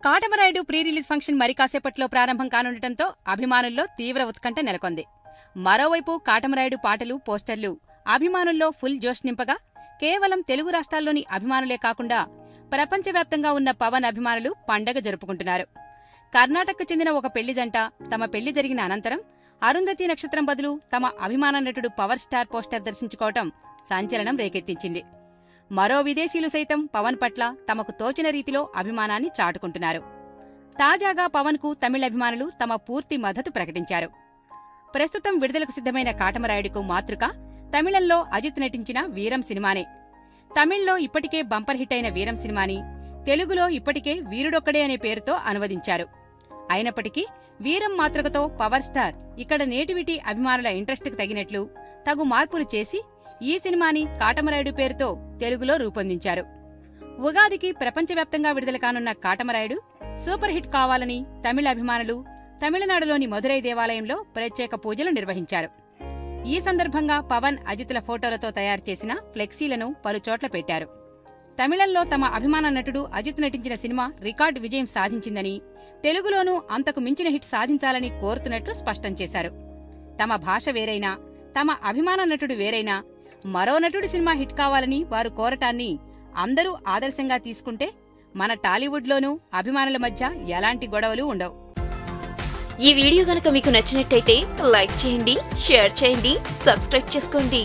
Katamarayudu pre release function మరి కాసేపట్లో ప్రారంభం కానుండటంతో అభిమానుల్లో తీవ్ర ఉత్కంఠ నెలకొంది. మరోవైపు కాటమరాయుడు పాటలు, పోస్టర్లు అభిమానుల్లో ఫుల్ జోష్ నింపగా కేవలం తెలుగు రాష్ట్రాల్లోని అభిమానులే కాకుండా ప్రపంచవ్యాప్తంగా ఉన్న పవన్ అభిమానులు పండగ జరుపుకుంటున్నారు. కర్ణాటకకు చెందిన ఒక పెళ్లి జంట తమ పెళ్లి జరిగిన అనంతరం అరుంధతి నక్షత్రం బదులు తమ అభిమాన నటుడు పవర్ స్టార్ పోస్టర్ దర్శించుకోవటం సంచలనం రేకెత్తించింది. మరో విదేశీయులు సైతం పవన్ పట్ల తమకు తోచిన రీతిలో అభిమానాన్ని చాటుకుంటున్నారు. తాజాగా పవన్ కు తమిళ అభిమానులు తమ పూర్తి మద్దతు ప్రకటించారు. ప్రస్తుతం విడుదలకు సిద్ధమైన కాటమరాయుడుకు మాతృక తమిళంలో అజిత్ నటించిన వీరం సినిమానే. తమిళ్లో ఇప్పటికే బంపర్ హిట్ అయిన వీరం సినిమాని తెలుగులో ఇప్పటికే వీరుడొక్కడే అనే పేరుతో అనువదించారు. అయినప్పటికీ వీరం మాతృకతో పవర్ స్టార్ ఇక్కడ నేటివిటీ అభిమానుల ఇంట్రెస్ట్కు తగినట్లు తగు మార్పులు చేసి ఈ సినిమాని కాటమరాయుడు పేరుతో తెలుగులో రూపొందించారు. ఉగాదికి ప్రపంచవ్యాప్తంగా విడుదల కానున్న కాటమరాయుడు సూపర్ హిట్ కావాలని తమిళ అభిమానులు తమిళనాడులోని మధురై దేవాలయంలో ప్రత్యేక పూజలు నిర్వహించారు. ఈ సందర్భంగా పవన్, అజిత్ల ఫోటోలతో తయారు చేసిన ఫ్లెక్సీలను పలుచోట్ల పెట్టారు. తమిళంలో తమ అభిమాన నటుడు అజిత్ నటించిన సినిమా రికార్డు విజయం సాధించిందని, తెలుగులోనూ అంతకు మించిన హిట్ సాధించాలని కోరుతున్నట్లు స్పష్టం చేశారు. తమ భాష వేరైనా, తమ అభిమాన నటుడు వేరైనా మరో నటుడి సినిమా హిట్ కావాలని వారు కోరటాన్ని అందరూ ఆదర్శంగా తీసుకుంటే మన టాలీవుడ్లోనూ అభిమానుల మధ్య ఎలాంటి గొడవలు ఉండవు. ఈ వీడియో గనుక మీకు నచ్చినట్టయితే లైక్ చేయండి, షేర్ చేయండి, సబ్స్క్రైబ్ చేసుకోండి.